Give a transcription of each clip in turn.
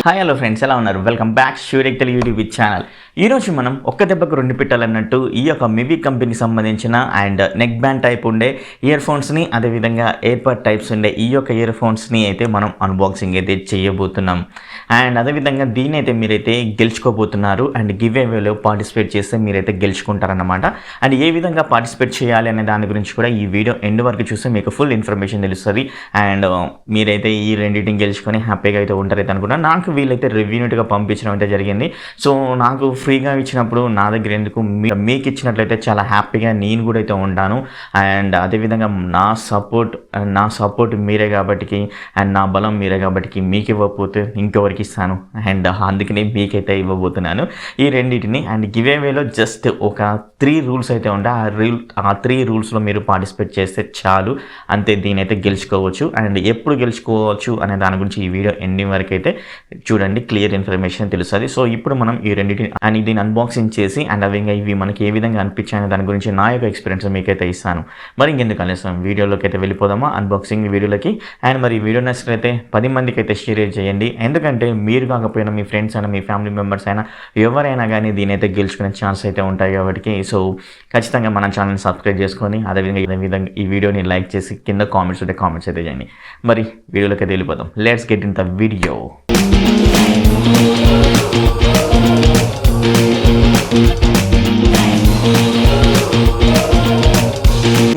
Hi hello friends, ఎలా ఉన్నారు? Welcome back శ్యూరెక్టల్ యూట్యూబ్ ఛానల్. ఈరోజు మనం ఒక్క దెబ్బకు రెండు పిట్టాలన్నట్టు ఈ యొక్క మివి కంపెనీకి సంబంధించిన అండ్ నెక్ బ్యాండ్ టైప్ ఉండే ఇయర్ ఫోన్స్ని, అదేవిధంగా ఎయిర్పాడ్ టైప్స్ ఉండే ఈ యొక్క ఇయర్ ఫోన్స్ని అయితే మనం అన్బాక్సింగ్ అయితే చేయబోతున్నాం. అండ్ అదేవిధంగా దీని అయితే మీరైతే గెలుచుకోబోతున్నారు అండ్ గివ్ అవేలో పార్టిసిపేట్ చేస్తే మీరైతే గెలుచుకుంటారన్నమాట. అండ్ ఏ విధంగా పార్టిసిపేట్ చేయాలి అనే దాని గురించి కూడా ఈ వీడియో ఎండ్ వరకు చూస్తే మీకు ఫుల్ ఇన్ఫర్మేషన్ తెలుస్తుంది. అండ్ మీరైతే ఈ రెండింటిని గెలుచుకొని హ్యాపీగా అయితే ఉంటారైతే అనుకున్నా. నాకు వీళ్ళైతే రివ్యూనెట్గా పంపించడం అయితే జరిగింది. సో నాకు ఫ్రీగా ఇచ్చినప్పుడు నా దగ్గర ఎందుకు, మీకు ఇచ్చినట్లయితే చాలా హ్యాపీగా నేను కూడా అయితే ఉంటాను. అండ్ అదేవిధంగా నా సపోర్ట్ మీరే కాబట్టి అండ్ నా బలం మీరే కాబట్టి మీకు ఇవ్వకపోతే ఇంకెవరికి ఇస్తాను. అండ్ అందుకనే మీకైతే ఇవ్వబోతున్నాను ఈ రెండింటిని. అండ్ గివ్ అవేలో జస్ట్ ఒక 3 రూల్స్ అయితే ఉంటాయి. ఆ 3 రూల్స్లో మీరు పార్టిసిపేట్ చేస్తే చాలు, అంతే. దీని అయితే గెలుచుకోవచ్చు. అండ్ ఎప్పుడు గెలుచుకోవచ్చు అనే దాని గురించి ఈ వీడియో ఎండింగ్ వరకు అయితే చూడండి, క్లియర్ ఇన్ఫర్మేషన్ తెలుస్తుంది. సో ఇప్పుడు మనం ఈ రెండింటిని అండ్ దీన్ని అన్బాక్సింగ్ చేసి అండ్ ఇవి మనకి ఏ విధంగా అనిపించాయనే దాని గురించి నా యొక్క ఎక్స్పీరియన్స్ మీకైతే ఇస్తాను. మరి ఇంకెందుకు ఆలస్యం, వీడియోలోకి అయితే వెళ్ళిపోదామా, అన్బాక్సింగ్ వీడియోలోకి. అండ్ మరి ఈ వీడియో నచ్చినట్లయితే 10 మందికి అయితే షేర్ చేయండి. ఎందుకంటే మీరు కాకపోయినా మీ ఫ్రెండ్స్ అయినా మీ ఫ్యామిలీ మెంబర్స్ అయినా ఎవరైనా కానీ దీని అయితే గెలుచుకునే ఛాన్స్ అయితే ఉంటాయి కాబట్టి సో ఖచ్చితంగా మన ఛానల్ని సబ్స్క్రైబ్ చేసుకొని అదేవిధంగా ఈ వీడియోని లైక్ చేసి కింద కామెంట్స్ అయితే చేయండి. మరి వీడియోలోకి అయితే వెళ్ళిపోదాం. Let's get in the video.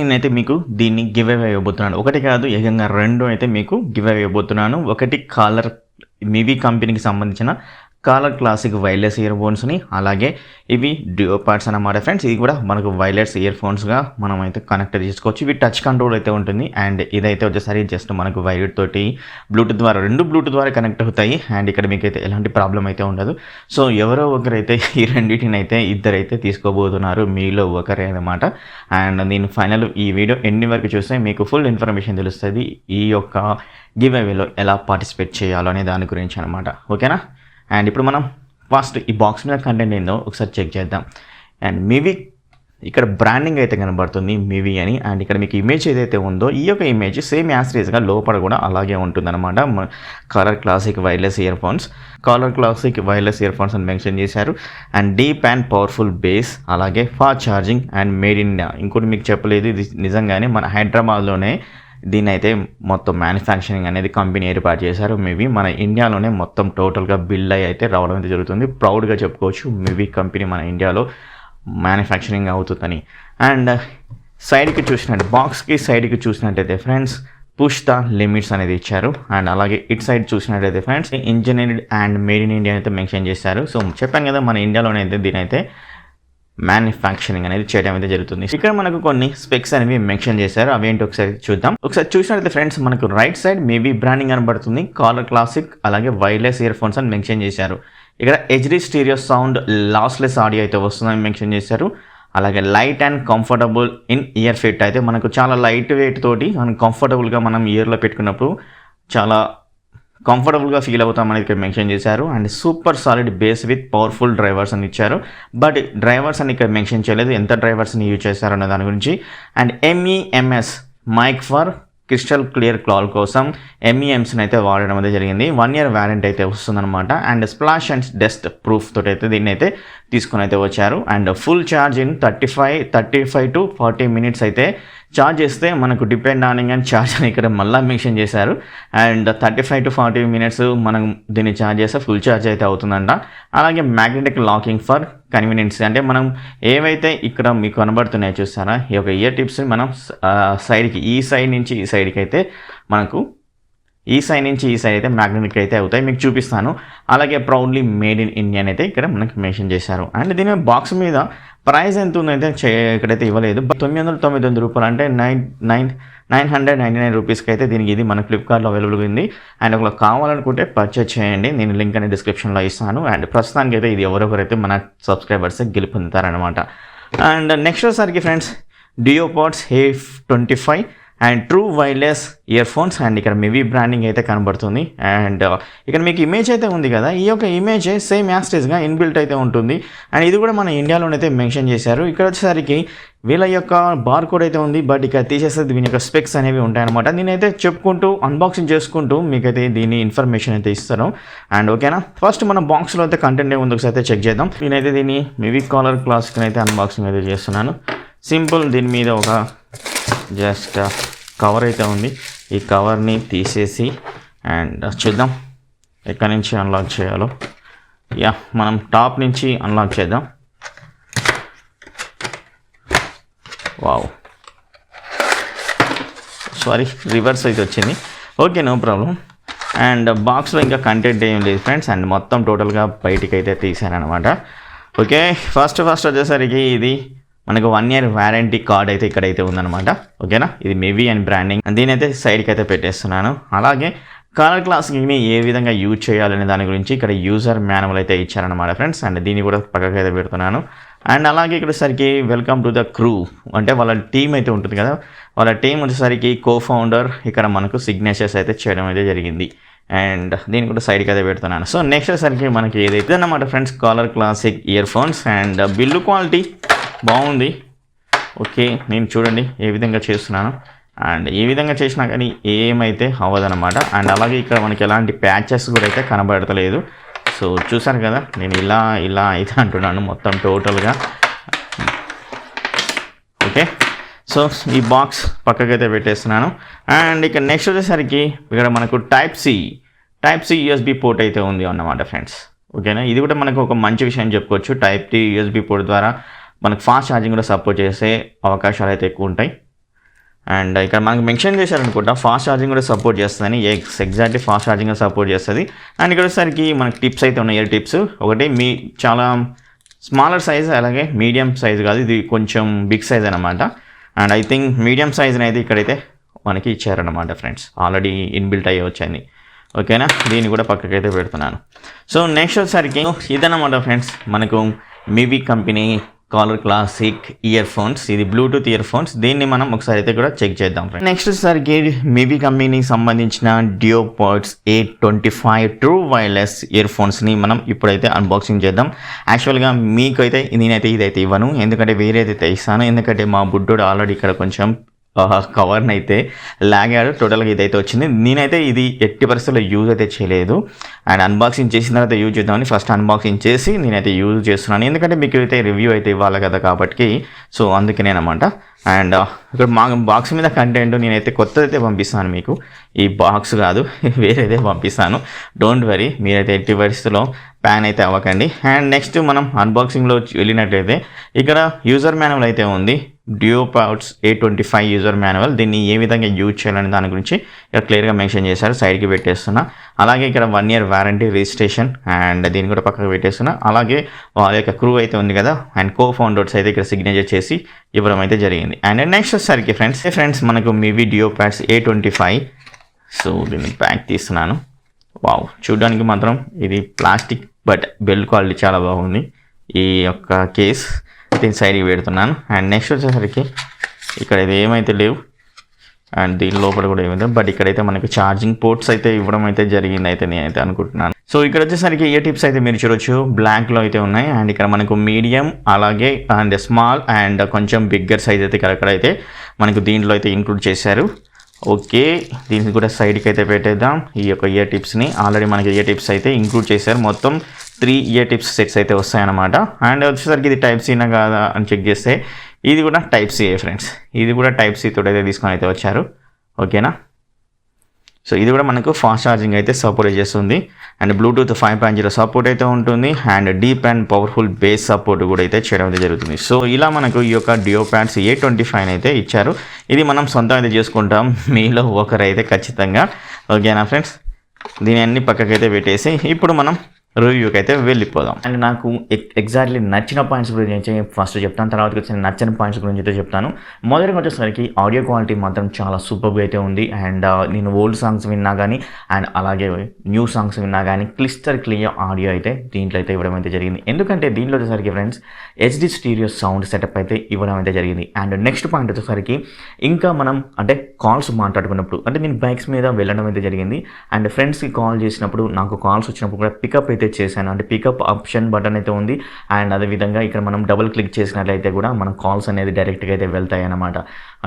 నేనైతే మీకు దీన్ని గివ్ అవే ఇవ్వబోతున్నాను. ఒకటి కాదు, ఏకంగా 2 అయితే మీకు గివ్ అవే ఇవ్వబోతున్నాను. ఒకటి కాలర్ మివి కంపెనీకి సంబంధించిన కాలర్ క్లాసిక్ వైర్లెస్ ఇయర్ ఫోన్స్ని, అలాగే ఇవి డ్యూయో పార్ట్స్ అన్నమాట ఫ్రెండ్స్. ఇది కూడా మనకు వైర్లెస్ ఇయర్ ఫోన్స్గా మనం అయితే కనెక్ట్ చేసుకోవచ్చు. ఇవి టచ్ కంట్రోల్ అయితే ఉంటుంది. అండ్ ఇదైతే వచ్చేసరి జస్ట్ మనకు వైర్ తోటి బ్లూటూత్ ద్వారా 2 బ్లూటూత్ ద్వారా కనెక్ట్ అవుతాయి. అండ్ ఇక్కడ మీకు అయితే ఎలాంటి ప్రాబ్లం అయితే ఉండదు. సో ఎవరో ఒకరైతే ఈ రెండింటిని అయితే ఇద్దరైతే తీసుకోబోతున్నారు, మీలో ఒకరే అన్నమాట. అండ్ నేను ఫైనల్ ఈ వీడియో ఎన్ని వరకు చూస్తే మీకు ఫుల్ ఇన్ఫర్మేషన్ తెలుస్తుంది ఈ యొక్క గివ్ అవేలో ఎలా పార్టిసిపేట్ చేయాలో అనే దాని గురించి అనమాట. ఓకేనా? అండ్ ఇప్పుడు మనం ఫస్ట్ ఈ బాక్స్ మీద కంటెంట్ ఏందో ఒకసారి చెక్ చేద్దాం. అండ్ మివి ఇక్కడ బ్రాండింగ్ అయితే కనబడుతుంది మివి అని. అండ్ ఇక్కడ మీకు ఇమేజ్ ఏదైతే ఉందో ఈ యొక్క ఇమేజ్ సేమ్ యాస్ట్రీస్గా లోపల కూడా అలాగే ఉంటుందన్నమాట. Collar classic wireless earphones అని మెన్షన్ చేశారు. And deep and powerful bass, అలాగే fast charging and made in India. ఇంకోటి మీకు చెప్పలేదు, ఇది నిజంగానే మన హైదరాబాద్లోనే దీన్ని అయితే మొత్తం మ్యానుఫ్యాక్చరింగ్ అనేది కంపెనీ ఏర్పాటు చేశారు. మేబీ మన ఇండియాలోనే మొత్తం టోటల్గా బిల్డ్ అయితే రావడం అయితే జరుగుతుంది. ప్రౌడ్గా చెప్పుకోవచ్చు మివి కంపెనీ మన ఇండియాలో మ్యానుఫ్యాక్చరింగ్ అవుతుందని. అండ్ సైడ్కి చూసినట్టు బాక్స్కి సైడ్కి చూసినట్టయితే ఫ్రెండ్స్ పుష్ ద లిమిట్స్ అనేది ఇచ్చారు. అండ్ అలాగే ఇట్ సైడ్ చూసినట్టయితే friends engineered and made in India అయితే మెన్షన్ చేశారు. సో చెప్పాను కదా, మన ఇండియాలోనే అయితే దీని అయితే మ్యానుఫ్యాక్చరింగ్ అనేది చేయడం అయితే జరుగుతుంది. ఇక్కడ మనకు కొన్ని స్పెక్స్ అనేవి మెన్షన్ చేశారు, అవేంటి ఒకసారి చూద్దాం. ఒకసారి చూసినట్లయితే ఫ్రెండ్స్ మనకు రైట్ సైడ్ మేబీ బ్రాండింగ్ కనబడుతుంది, కాలర్ క్లాసిక్ అలాగే వైర్లెస్ ఇయర్ ఫోన్స్ అని మెన్షన్ చేశారు. ఇక్కడ HD stereo sound lossless audio అయితే వస్తుందని మెన్షన్ చేశారు. అలాగే light and comfortable in year fit, అయితే మనకు చాలా లైట్ వెయిట్ తోటి మనం కంఫర్టబుల్గా మనం ఇయర్లో పెట్టుకున్నప్పుడు చాలా కంఫర్టబుల్గా ఫీల్ అవుతామని ఇక్కడ మెన్షన్ చేశారు. And super solid base with powerful drivers అని ఇచ్చారు. బట్ డ్రైవర్స్ అని ఇక్కడ మెన్షన్ చేయలేదు, ఎంత డ్రైవర్స్ని యూజ్ చేశారు అనే దాని గురించి. And MEMS mic for crystal clear call కోసం MEMSని అయితే వాడడం అయితే జరిగింది. 1 year వ్యారంటీ అయితే వస్తుందన్నమాట. And splash and dust proof తోటి అయితే దీన్ని అయితే తీసుకుని అయితే వచ్చారు. And full charge in 35 to 40 minutes అయితే ఛార్జ్ చేస్తే మనకు డిపెండ్ ఆన్ అండ్ ఛార్జ్ అని ఇక్కడ మళ్ళీ మెన్షన్ చేశారు. అండ్ 35 to 40 minutes మనం దీన్ని ఛార్జ్ చేస్తే ఫుల్ ఛార్జ్ అయితే అవుతుందంట. అలాగే మ్యాగ్నెటిక్ లాకింగ్ ఫర్ కన్వీనియన్స్, అంటే మనం ఏవైతే ఇక్కడ మీకు కనబడుతున్నాయో చూస్తారా, ఈ యొక్క ఇయర్ టిప్స్ని మనం సైడ్కి ఈ సైడ్ నుంచి ఈ సైడ్కి అయితే మనకు ఈ సైడ్ నుంచి ఈ సైడ్ అయితే మ్యాగ్నెటిక్ అయితే అవుతాయి, మీకు చూపిస్తాను. అలాగే ప్రౌడ్లీ మేడ్ ఇన్ ఇండియా అయితే ఇక్కడ మనకి మెన్షన్ చేశారు. అండ్ దీని బాక్స్ మీద ప్రైస్ ఎంత ఉందైతే ఇక్కడైతే ఇవ్వలేదు. 999 రూపాయలు, అంటే 999 రూపీస్కి అయితే దీనికి ఇది మన ఫ్లిప్కార్ట్లో అవైలబుల్గా ఉంది. అండ్ ఒకవేళ కావాలనుకుంటే పర్చేజ్ చేయండి, నేను లింక్ అనేది డిస్క్రిప్షన్లో ఇస్తాను. అండ్ ప్రస్తుతానికి అయితే ఇది ఎవరొకరైతే మన సబ్స్క్రైబర్స్ గెలుపొందుతారనమాట. అండ్ నెక్స్ట్ వచ్చేసరికి friends duo pods A25 and true wireless earphones and ఇక్కడ మివి బ్రాండింగ్ అయితే కనబడుతుంది. అండ్ ఇక్కడ మీకు ఇమేజ్ అయితే ఉంది కదా, ఈ యొక్క ఇమేజ్ సేమ్ యాస్టేజ్గా ఇన్బిల్ట్ అయితే ఉంటుంది. అండ్ ఇది కూడా మన ఇండియాలోనైతే మెన్షన్ చేశారు. ఇక్కడ వచ్చేసరికి వీళ్ళ యొక్క బార్ కోడ్ అయితే ఉంది, బట్ ఇక్కడ తీసేస్తే దీని యొక్క స్పెక్స్ అనేవి ఉంటాయన్నమాట. నేనైతే చెప్పుకుంటూ అన్బాక్సింగ్ చేసుకుంటూ మీకైతే దీని ఇన్ఫర్మేషన్ అయితే ఇస్తాను. అండ్ ఓకేనా, ఫస్ట్ మన బాక్స్లో అయితే కంటెంట్ ఏముందో ఒకసారి అయితే చెక్ చేద్దాం. నేనైతే దీన్ని మివి కాలర్ క్లాస్కి అయితే అన్బాక్సింగ్ అయితే చేస్తున్నాను. సింపుల్, దీని మీద ఒక జస్ట్ కవర్ అయితే ఉంది. ఈ కవర్ని తీసేసి అండ్ చూద్దాం ఎక్కడి నుంచి అన్లాక్ చేయాలో. మనం టాప్ నుంచి అన్లాక్ చేద్దాం. వావ్, సారీ రివర్స్ అయితే వచ్చింది. Okay, no problem. అండ్ బాక్స్లో ఇంకా కంటెంట్ ఏం లేదు ఫ్రెండ్స్. అండ్ మొత్తం టోటల్గా బయటికి అయితే తీసానమాట. ఓకే, ఫస్ట్ వచ్చేసరికి ఇది మనకు 1 year వారంటీ కార్డ్ అయితే ఇక్కడైతే ఉందన్నమాట. ఓకేనా, ఇది మివి అండ్ బ్రాండింగ్. దీనైతే సైడ్కి అయితే పెట్టేస్తున్నాను. అలాగే కలర్ క్లాస్ని ఏ విధంగా యూజ్ చేయాలనే దాని గురించి ఇక్కడ యూజర్ మాన్యువల్ అయితే ఇచ్చారనమాట ఫ్రెండ్స్. అండ్ దీన్ని కూడా పక్కకి అయితే పెడుతున్నాను. అండ్ అలాగే ఇక్కడ సరికి వెల్కమ్ టు ద క్రూ, అంటే వాళ్ళ టీం అయితే ఉంటుంది కదా, వాళ్ళ టీం వచ్చేసరికి కో-ఫౌండర్ ఇక్కడ మనకు సిగ్నేచర్స్ అయితే చేయడం అయితే జరిగింది. అండ్ దీన్ని కూడా సైడ్కి అయితే పెడుతున్నాను. సో నెక్స్ట్ వచ్చేసరికి మనకి ఏదైతే అన్నమాట friends, collar classic earphones. And build quality బాగుంది. ఓకే, నేను చూడండి ఏ విధంగా చేస్తున్నాను. అండ్ ఈ విధంగా చేసినా కానీ ఏమైతే అవ్వదన్నమాట. అండ్ అలాగే ఇక్కడ మనకి ఎలాంటి ప్యాచెస్ కూడా అయితే కనబడతలేదు. సో చూసారు కదా, నేను ఇలా అయితే అంటున్నాను మొత్తం టోటల్గా. ఓకే, సో ఈ బాక్స్ పక్కకైతే పెట్టేస్తున్నాను. అండ్ ఇక్కడ నెక్స్ట్ వచ్చేసరికి ఇక్కడ మనకు టైప్ సి యూఎస్బి పోర్ట్ అయితే ఉంది అన్నమాట ఫ్రెండ్స్. ఓకేనా, ఇది కూడా మనకు ఒక మంచి విషయం చెప్పుకోవచ్చు. టైప్ సి యూఎస్బి పోర్ట్ ద్వారా మనకు ఫాస్ట్ ఛార్జింగ్ కూడా సపోర్ట్ చేసే అవకాశాలు అయితే ఎక్కువ ఉంటాయి. అండ్ ఇక్కడ మనకు మెన్షన్ చేశారనుకుంటా ఫాస్ట్ ఛార్జింగ్ కూడా సపోర్ట్ చేస్తుందని. ఎగ్జాక్ట్లీ ఫాస్ట్ ఛార్జింగ్ కూడా సపోర్ట్ చేస్తుంది. అండ్ ఇక్కడ వచ్చేసరికి మనకి టిప్స్ అయితే ఉన్నాయి. ఇయర్ టిప్స్ ఒకటి చాలా స్మాలర్ సైజ్, అలాగే మీడియం సైజ్ కాదు, ఇది కొంచెం బిగ్ సైజ్ అనమాట. అండ్ ఐ థింక్ మీడియం సైజ్ని అయితే ఇక్కడైతే మనకి ఇచ్చారనమాట ఫ్రెండ్స్, ఆల్రెడీ ఇన్బిల్ట్ అయ్యి వచ్చాయి. ఓకేనా, దీన్ని కూడా పక్కకైతే పెడుతున్నాను. సో నెక్స్ట్ వచ్చేసరికి ఇదన్నమాట ఫ్రెండ్స్, మనకు Mivi company collar classic earphones. ఇది బ్లూటూత్ ఇయర్ ఫోన్స్. దీన్ని మనం ఒకసారి అయితే కూడా చెక్ చేద్దాం. నెక్స్ట్ వచ్చేసరికి మివి కంపెనీకి సంబంధించిన డియోపాడ్స్ 825 ట్రూ వైర్లెస్ ఇయర్ ఫోన్స్ని మనం ఇప్పుడైతే అన్బాక్సింగ్ చేద్దాం. యాక్చువల్గా మీకైతే నేనైతే ఇదైతే ఇవ్వను, ఎందుకంటే వేరేదైతే ఇస్తాను. ఎందుకంటే మా బుడ్డోడు ఆల్రెడీ ఇక్కడ కొంచెం కవర్ని అయితే లాగాడు. టోటల్గా ఇదైతే వచ్చింది. నేనైతే ఇది ఎట్టి పరిస్థితుల్లో యూజ్ అయితే చేయలేదు. అండ్ అన్బాక్సింగ్ చేసిన తర్వాత యూజ్ చేద్దామని ఫస్ట్ అన్బాక్సింగ్ చేసి నేనైతే యూజ్ చేస్తున్నాను, ఎందుకంటే మీకు అయితే రివ్యూ అయితే ఇవ్వాలి కదా కాబట్టి. సో అందుకనేనమాట. అండ్ ఇక్కడ మా బాక్స్ మీద కంటెంట్ నేనైతే కొత్తదైతే పంపిస్తాను మీకు. ఈ బాక్స్ కాదు, వేరేదే పంపిస్తాను. డోంట్ వరీ, మీరైతే ఎట్టి పరిస్థితుల్లో ప్యాన్ అయితే అవ్వకండి. అండ్ నెక్స్ట్ మనం అన్బాక్సింగ్లో వెళ్ళినట్లయితే ఇక్కడ యూజర్ మాన్యువల్ అయితే ఉంది. డియోపాడ్స్ 825 యూజర్ మాన్యువల్. దీన్ని ఏ విధంగా యూజ్ చేయాలనే దాని గురించి ఇక్కడ క్లియర్గా మెన్షన్ చేశారు. సైడ్కి పెట్టేస్తున్నా. అలాగే ఇక్కడ 1 year వారంటీ రిజిస్ట్రేషన్, అండ్ దీన్ని కూడా పక్కకు పెట్టేస్తున్నా. అలాగే వాళ్ళ యొక్క క్రూ అయితే ఉంది కదా, అండ్ కో-ఫౌండర్స్ అయితే ఇక్కడ సిగ్నేచర్ చేసి ఇవ్వడం అయితే జరిగింది. అండ్ నెక్స్ట్ వచ్చేసరికి ఫ్రెండ్స్ మనకు మివి డియోపాడ్స్ 825. సో దీన్ని ప్యాక్ తీస్తున్నాను. వావ్, చూడడానికి మాత్రం ఇది ప్లాస్టిక్, బట్ బిల్డ్ క్వాలిటీ చాలా బాగుంది. ఈ యొక్క కేస్ దీని సైడ్కి పెడుతున్నాను. అండ్ నెక్స్ట్ వచ్చేసరికి ఇక్కడ ఇది ఏమైతే లేవు, అండ్ దీని లోపల కూడా ఏమైతే, బట్ ఇక్కడైతే మనకి ఛార్జింగ్ పోర్ట్స్ అయితే ఇవ్వడం అయితే జరిగింది అయితే నేనైతే అనుకుంటున్నాను. సో ఇక్కడ వచ్చేసరికి ఇయర్ టిప్స్ అయితే మీరు చూడొచ్చు, బ్లాక్లో అయితే ఉన్నాయి. అండ్ ఇక్కడ మనకు మీడియం, అలాగే అండ్ స్మాల్, అండ్ కొంచెం బిగ్గర్ సైజ్ అయితే ఇక్కడైతే మనకు దీంట్లో అయితే ఇంక్లూడ్ చేశారు. ఓకే, దీన్ని కూడా సైడ్కి అయితే పెట్టేద్దాం. ఈ యొక్క ఇయర్ టిప్స్ని ఆల్రెడీ మనకి ఇయర్ టిప్స్ అయితే ఇంక్లూడ్ చేశారు. మొత్తం 3 ఇయర్ టిప్స్ సెట్స్ అయితే వస్తాయన్నమాట. అండ్ వచ్చేసరికి ఇది టైప్ సీనా కాదా అని చెక్ చేస్తే ఇది కూడా టైప్ సి ఫ్రెండ్స్. ఇది కూడా టైప్ సి తోటి అయితే తీసుకొని అయితే వచ్చారు. ఓకేనా, సో ఇది కూడా మనకు ఫాస్ట్ ఛార్జింగ్ అయితే సపోర్ట్ చేస్తుంది. అండ్ బ్లూటూత్ 5.0 సపోర్ట్ అయితే ఉంటుంది. And deep and powerful base support కూడా అయితే చేయడం అయితే జరుగుతుంది. సో ఇలా మనకు ఈ యొక్క డియోపాడ్స్ 825 అయితే ఇచ్చారు. ఇది మనం సొంతం అయితే చేసుకుంటాం, మీలో ఒకరైతే ఖచ్చితంగా. ఓకేనా ఫ్రెండ్స్, దీని అన్ని పక్కకైతే పెట్టేసి ఇప్పుడు మనం రివ్యూకి అయితే వెళ్ళిపోదాం. అండ్ నాకు ఎగ్జాక్ట్లీ నచ్చిన పాయింట్స్ గురించి ఫస్ట్ చెప్తాను, తర్వాత వచ్చిన నచ్చని పాయింట్స్ గురించి అయితే చెప్తాను. మొదటిగా వచ్చేసరికి ఆడియో క్వాలిటీ మాత్రం చాలా సూపర్గా అయితే ఉంది. అండ్ నేను ఓల్డ్ సాంగ్స్ విన్నా కానీ అండ్ అలాగే న్యూ సాంగ్స్ విన్నా కానీ క్లియర్ ఆడియో అయితే దీంట్లో అయితే ఇవ్వడం అయితే జరిగింది. ఎందుకంటే దీంట్లో వచ్చేసరికి friends HD stereo sound setup అయితే ఇవ్వడం అయితే జరిగింది. అండ్ నెక్స్ట్ పాయింట్ వచ్చేసరికి ఇంకా మనం అంటే కాల్స్ మాట్లాడుకున్నప్పుడు అంటే నేను బైక్స్ మీద వెళ్ళడం అయితే జరిగింది. అండ్ ఫ్రెండ్స్కి కాల్ చేసినప్పుడు నాకు కాల్స్ వచ్చినప్పుడు కూడా పికప్ అయితే చేశాను. అంటే పికప్ ఆప్షన్ బటన్ అయితే ఉంది. అండ్ అదేవిధంగా ఇక్కడ మనం డబుల్ క్లిక్ చేసినట్లయితే కూడా మన కాల్స్ అనేది డైరెక్ట్గా అయితే వెళ్తాయి అన్నమాట.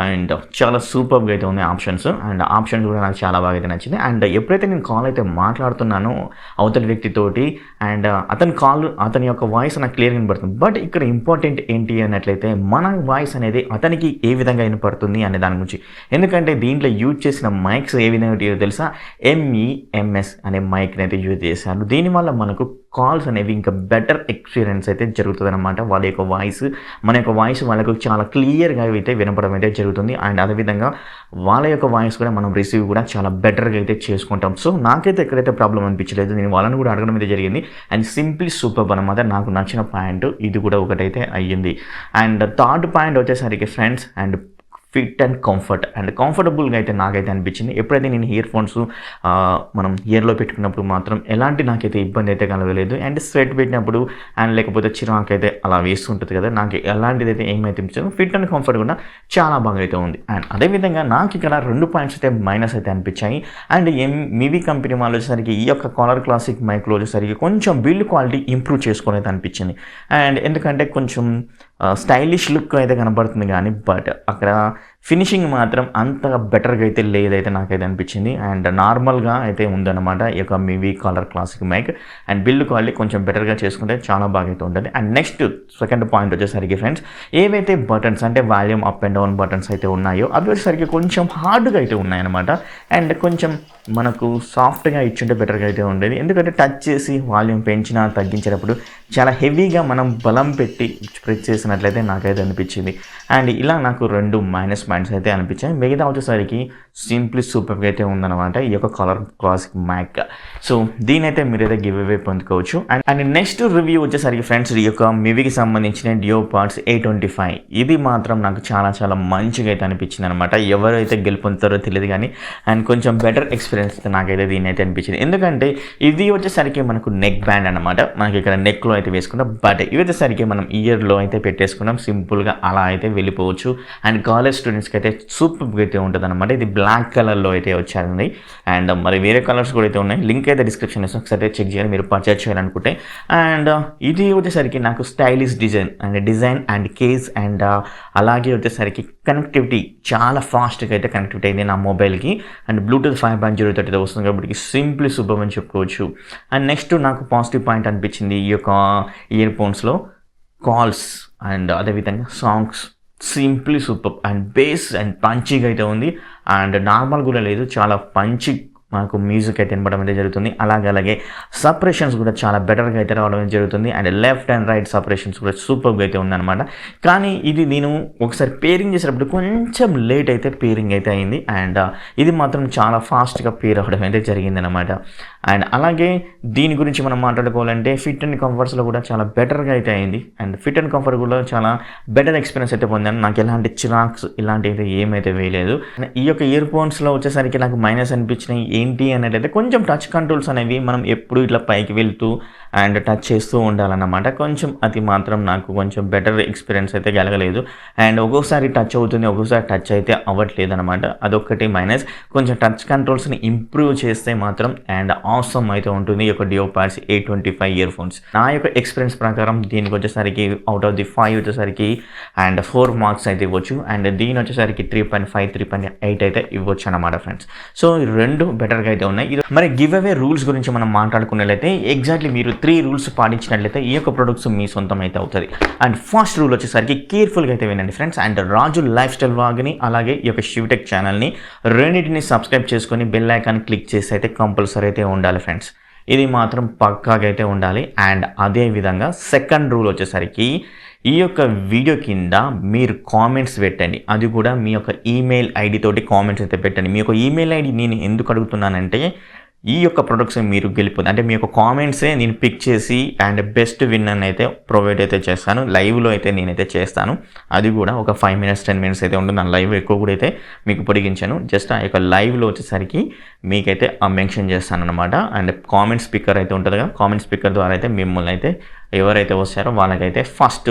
అండ్ చాలా సూపర్గా అయితే ఉన్నాయి ఆప్షన్స్. అండ్ ఆప్షన్స్ కూడా నాకు చాలా బాగా అయితే నచ్చింది. అండ్ ఎప్పుడైతే నేను కాల్ అయితే మాట్లాడుతున్నానో అవతలి వ్యక్తితోటి అండ్ అతని యొక్క వాయిస్ నాకు క్లియర్గా వినపడుతుంది. బట్ ఇక్కడ ఇంపార్టెంట్ ఏంటి అన్నట్లయితే మన వాయిస్ అనేది అతనికి ఏ విధంగా వినపడుతుంది అనే దాని గురించి. ఎందుకంటే దీంట్లో యూజ్ చేసిన మైక్స్ ఏ విధంగా తెలుసా, MEMS అనే మైక్ని అయితే యూజ్ చేశారు. దీనివల్ల మనకు కాల్స్ అనేవి ఇంకా బెటర్ ఎక్స్పీరియన్స్ అయితే జరుగుతుంది అనమాట. వాళ్ళ యొక్క వాయిస్ మన యొక్క వాయిస్ వాళ్ళకు చాలా క్లియర్గా అయితే వినపడడం అయితే జరుగుతుంది. అండ్ అదేవిధంగా వాళ్ళ యొక్క వాయిస్ కూడా మనం రిసీవ్ కూడా చాలా బెటర్గా అయితే చేసుకుంటాం. సో నాకైతే ఎక్కడైతే ప్రాబ్లం అనిపించలేదు, నేను వాళ్ళని కూడా అడగడం అయితే జరిగింది. అండ్ సింప్లీ సూపర్ అనమాట. నాకు నచ్చిన పాయింట్ ఇది కూడా ఒకటైతే అయ్యింది. అండ్ థర్డ్ పాయింట్ వచ్చేసరికి ఫ్రెండ్స్ అండ్ ఫిట్ అండ్ కంఫర్టబుల్గా అయితే నాకైతే అనిపించింది. ఎప్పుడైతే నేను ఇయర్ ఫోన్స్ మనం ఇయర్లో పెట్టుకున్నప్పుడు మాత్రం ఎలాంటి నాకైతే ఇబ్బంది అయితే కలగలేదు. అండ్ స్వెట్ పెట్టినప్పుడు అండ్ లేకపోతే చిరాకు అయితే అలా వేస్తుంటుంది కదా, నాకు ఎలాంటిది అయితే ఏమైతే అనిపించదు. ఫిట్ అండ్ కంఫర్ట్ కూడా చాలా బాగా అయితే ఉంది. అండ్ అదేవిధంగా నాకు ఇక్కడ 2 పాయింట్స్ అయితే మైనస్ అయితే అనిపించాయి. అండ్ మివి కంపెనీ వాళ్ళు వచ్చేసరికి ఈ యొక్క కాలర్ క్లాసిక్ మైక్లో వచ్చేసరికి కొంచెం బిల్డ్ క్వాలిటీ ఇంప్రూవ్ చేసుకొని అయితే అనిపించింది. అండ్ ఎందుకంటే కొంచెం స్టైలిష్ లుక్ అయితే కనబడుతుంది కానీ బట్ అక్కడ ఫినిషింగ్ మాత్రం అంత బెటర్గా అయితే లేదైతే నాకైతే అనిపించింది. అండ్ నార్మల్గా అయితే ఉందన్నమాట ఈ యొక్క Mivi collar classic mic. And build quality కొంచెం బెటర్గా చేసుకుంటే చాలా బాగా అయితే ఉంటుంది. అండ్ నెక్స్ట్ సెకండ్ పాయింట్ వచ్చేసరికి ఫ్రెండ్స్ ఏవైతే బటన్స్ అంటే volume up and down buttons అయితే ఉన్నాయో అవి వచ్చేసరికి కొంచెం హార్డ్గా అయితే ఉన్నాయన్నమాట. అండ్ కొంచెం మనకు సాఫ్ట్గా ఇచ్చుంటే బెటర్గా అయితే ఉండేది. ఎందుకంటే టచ్ చేసి వాల్యూమ్ పెంచినా తగ్గించేటప్పుడు చాలా హెవీగా మనం బలం పెట్టి ప్రెస్ చేసినట్లయితే నాకైతే అనిపించింది. అండ్ ఇలా నాకు 2 మైనస్ పాయింట్స్ అయితే అనిపించాయి. మిగతా వచ్చేసరికి సింప్లీ సూపర్గా అయితే ఉందన్నమాట ఈ యొక్క కలర్ క్లాసిక్ మైక్. సో దీనైతే మీరైతే గివ్ అవే పొందుకోవచ్చు. అండ్ నెక్స్ట్ రివ్యూ వచ్చేసరికి ఫ్రెండ్స్ ఈ యొక్క మివికి సంబంధించిన డియో పార్ట్స్ A25 ఇది మాత్రం నాకు చాలా చాలా మంచిగా అయితే అనిపించింది అనమాట. ఎవరైతే గెలుపొందుతారో తెలియదు కానీ అండ్ కొంచెం బెటర్ ఎక్స్పీరియన్స్ నాకైతే దీని అయితే అనిపించింది. ఎందుకంటే ఇది వచ్చేసరికి మనకు నెక్ బ్యాండ్ అనమాట. మనకి ఇక్కడ నెక్లో అయితే వేసుకున్నాం. బట్ ఇవి వచ్చేసరికి మనం ఇయర్లో అయితే పెట్టేసుకున్నాం. సింపుల్గా అలా అయితే వెళ్ళిపోవచ్చు. అండ్ కాలేజ్ స్టూడెంట్స్కి అయితే సూపర్గా అయితే ఉంటుంది అనమాట. ఇది బ్లాక్ కలర్లో అయితే వచ్చారండి. అండ్ మరి వేరే కలర్స్ కూడా అయితే ఉన్నాయి. లింక్ అయితే డిస్క్రిప్షన్ ఇస్తాను, ఒకసారి చెక్ చేయాలి మీరు పర్చేజ్ చేయాలనుకుంటే. అండ్ ఇది వచ్చేసరికి నాకు stylish design and case and అలాగే వచ్చేసరికి కనెక్టివిటీ చాలా ఫాస్ట్గా అయితే కనెక్టివిటీ అయింది నా మొబైల్కి. అండ్ బ్లూటూత్ 5.0 అయితే వస్తుంది కాబట్టి సింప్లీ సూపర్ అని చెప్పుకోవచ్చు. అండ్ నెక్స్ట్ నాకు పాజిటివ్ పాయింట్ అనిపించింది ఈ యొక్క ఇయర్ ఫోన్స్లో కాల్స్ అండ్ అదేవిధంగా songs simply super and bass and పంచీగా అయితే ఉంది. అండ్ నార్మల్ కూడా లేదు, చాలా పంచి మనకు మ్యూజిక్ అయితే వినపడడం అయితే జరుగుతుంది. అలాగే సపరేషన్స్ కూడా చాలా బెటర్గా అయితే రావడం జరుగుతుంది. And left and right separations కూడా సూపర్గా అయితే ఉందన్నమాట. కానీ ఇది నేను ఒకసారి పేరింగ్ చేసేటప్పుడు కొంచెం లేట్ అయితే పేరింగ్ అయితే అయింది. అండ్ ఇది మాత్రం చాలా ఫాస్ట్గా పేర్ అవ్వడం అయితే జరిగిందనమాట. అండ్ అలాగే దీని గురించి మనం మాట్లాడుకోవాలంటే ఫిట్ అండ్ కంఫర్ట్స్లో కూడా చాలా బెటర్గా అయితే అయింది. అండ్ ఫిట్ అండ్ కంఫర్ట్ కూడా చాలా బెటర్ ఎక్స్పీరియన్స్ అయితే పొందాను. నాకు ఎలాంటి చిరాక్స్ ఇలాంటివి అయితే ఏమైతే వేయలేదు. ఈ యొక్క ఇయర్ ఫోన్స్లో వచ్చేసరికి నాకు మైనస్ అనిపించినాయి ఏంటి అన్నట్లయితే కొంచెం టచ్ కంట్రోల్స్ అనేవి మనం ఎప్పుడు ఇట్లా పైకి వెళ్తూ అండ్ టచ్ చేస్తూ ఉండాలన్నమాట. కొంచెం అది మాత్రం నాకు కొంచెం బెటర్ ఎక్స్పీరియన్స్ అయితే కలగలేదు. అండ్ ఒక్కొక్కసారి టచ్ అవుతుంది, ఒక్కొక్కసారి టచ్ అయితే అవ్వట్లేదు అనమాట. అదొక్కటి మైనస్. కొంచెం టచ్ కంట్రోల్స్ని ఇంప్రూవ్ చేస్తే మాత్రం అండ్ ఆసమ్ అయితే ఉంటుంది ఈ యొక్క డియో పాడ్స్ A25 ఇయర్ ఫోన్స్. నా యొక్క ఎక్స్పీరియన్స్ ప్రకారం దీనికి వచ్చేసరికి అవుట్ ఆఫ్ ది 5 వచ్చేసరికి అండ్ 4 మార్క్స్ అయితే ఇవ్వచ్చు. అండ్ దీని వచ్చేసరికి 3.5 3.8 అయితే ఇవ్వచ్చు అనమాట ఫ్రెండ్స్. సో ఈ 2 బెటర్గా అయితే ఉన్నాయి. మరి గివ్ అవే రూల్స్ గురించి మనం మాట్లాడుకున్నట్లయితే ఎగ్జాక్ట్లీ మీరు 3 రూల్స్ పాటించినట్లయితే ఈ యొక్క ప్రొడక్ట్స్ మీ సొంతం అయితే అవుతుంది. అండ్ ఫస్ట్ రూల్ వచ్చేసరికి కేర్ఫుల్గా అయితే వినండి friends. And Raju lifestyle వ్లాగ్ని అలాగే ఈ యొక్క శివటెక్ ఛానల్ని రెండింటిని సబ్స్క్రైబ్ చేసుకొని బెల్ ఐకాన్ క్లిక్ చేసి అయితే కంపల్సరీ అయితే ఉండాలి ఫ్రెండ్స్. ఇది మాత్రం పక్కాగా అయితే ఉండాలి. అండ్ అదేవిధంగా సెకండ్ రూల్ వచ్చేసరికి ఈ యొక్క వీడియో కింద మీరు కామెంట్స్ పెట్టండి. అది కూడా మీ యొక్క ఈమెయిల్ ఐడి తోటి కామెంట్స్ అయితే పెట్టండి. మీ యొక్క ఈమెయిల్ ఐడి నేను ఎందుకు అడుగుతున్నానంటే ఈ యొక్క ప్రొడక్ట్స్ మీరు గెలుపొంది అంటే మీ యొక్క కామెంట్సే నేను పిక్ చేసి అండ్ బెస్ట్ విన్నర్ అయితే ప్రొవైడ్ అయితే చేస్తాను. లైవ్లో అయితే నేనైతే చేస్తాను. అది కూడా ఒక 5 minutes 10 minutes అయితే ఉంటుంది. నా లైవ్ ఎక్కువ కూడా అయితే మీకు పొడిగించాను. జస్ట్ ఆ యొక్క లైవ్లో వచ్చేసరికి మీకైతే మెన్షన్ చేస్తాను అనమాట. అండ్ కామెంట్ స్పీకర్ అయితే ఉంటుంది కదా, కామెంట్ స్పీకర్ ద్వారా అయితే మిమ్మల్ని అయితే ఎవరైతే వస్తారో వాళ్ళకైతే ఫస్ట్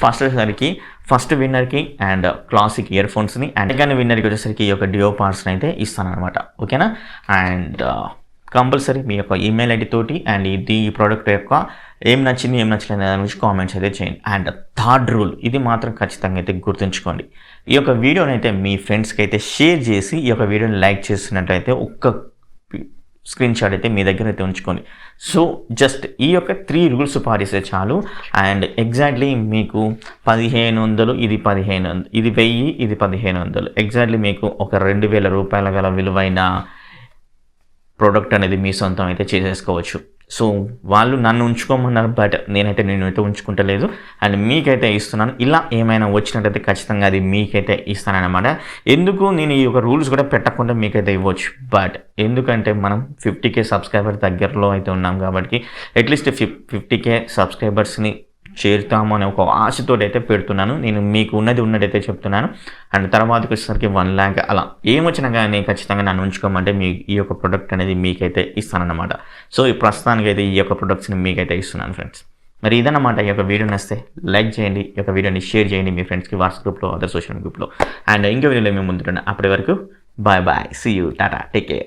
వచ్చేసరికి ఫస్ట్ విన్నర్కి అండ్ క్లాసిక్ ఇయర్ ఫోన్స్ని అండ్ సెకండ్ విన్నర్కి వచ్చేసరికి ఈ యొక్క డియో పార్ట్స్ని అయితే ఇస్తానమాట. ఓకేనా. అండ్ కంపల్సరీ మీ యొక్క ఈమెయిల్ ఐడి తోటి అండ్ ఈ ప్రోడక్ట్ యొక్క ఏం నచ్చింది ఏం నచ్చలేదు దాని గురించి కామెంట్స్ అయితే చేయండి. అండ్ థర్డ్ రూల్, ఇది మాత్రం ఖచ్చితంగా అయితే గుర్తుంచుకోండి. ఈ యొక్క వీడియోని అయితే మీ ఫ్రెండ్స్కి అయితే షేర్ చేసి ఈ యొక్క వీడియోని లైక్ చేసినట్టయితే ఒక్క స్క్రీన్ షాట్ అయితే మీ దగ్గర అయితే ఉంచుకోండి. సో జస్ట్ ఈ యొక్క 3 రూల్స్ పాటిస్తే చాలు. అండ్ ఎగ్జాక్ట్లీ మీకు 1500, ఇది 1500, ఇది 1000, ఇది 1500, ఎగ్జాక్ట్లీ మీకు ఒక 2000 రూపాయల గల విలువైన ప్రోడక్ట్ అనేది మీ సొంతం అయితే చేసేసుకోవచ్చు. సో వాళ్ళు నన్ను ఉంచుకోమన్నారు, బట్ నేనైతే ఉంచుకుంటలేదు అండ్ మీకైతే ఇస్తున్నాను. ఇలా ఏమైనా వచ్చినట్టయితే ఖచ్చితంగా అది మీకైతే ఇస్తానన్నమాట. ఎందుకు నేను ఈ యొక్క రూల్స్ కూడా పెట్టకుండా మీకైతే ఇవ్వచ్చు, బట్ ఎందుకంటే మనం 50K సబ్స్క్రైబర్ దగ్గరలో అయితే ఉన్నాం కాబట్టి అట్లీస్ట్ 50K సబ్స్క్రైబర్స్ని చేరుతాము అనే ఒక ఆశతో అయితే పెడుతున్నాను. నేను మీకు ఉన్నట్టయితే చెప్తున్నాను. అండ్ తర్వాతకి వచ్చేసరికి 1 lakh అలా ఏమొచ్చినా కానీ ఖచ్చితంగా నన్ను ఉంచుకోమంటే మీ ఈ యొక్క ప్రొడక్ట్ అనేది మీకైతే ఇస్తానన్నమాట. సో ఈ ప్రస్తుతానికి అయితే ఈ యొక్క ప్రొడక్ట్స్ని మీకైతే ఇస్తున్నాను ఫ్రెండ్స్. మరి ఇదన్నమాట. ఈ యొక్క వీడియో నచ్చితే లైక్ చేయండి, ఈ యొక్క వీడియోని షేర్ చేయండి మీ ఫ్రెండ్స్కి వాట్సాప్ గ్రూప్లో, అదర్ సోషల్ గ్రూప్లో. అండ్ ఇంకో వీడియోలో మేము ముందుంటాను. అప్పటి వరకు bye bye, see you, tata, take care.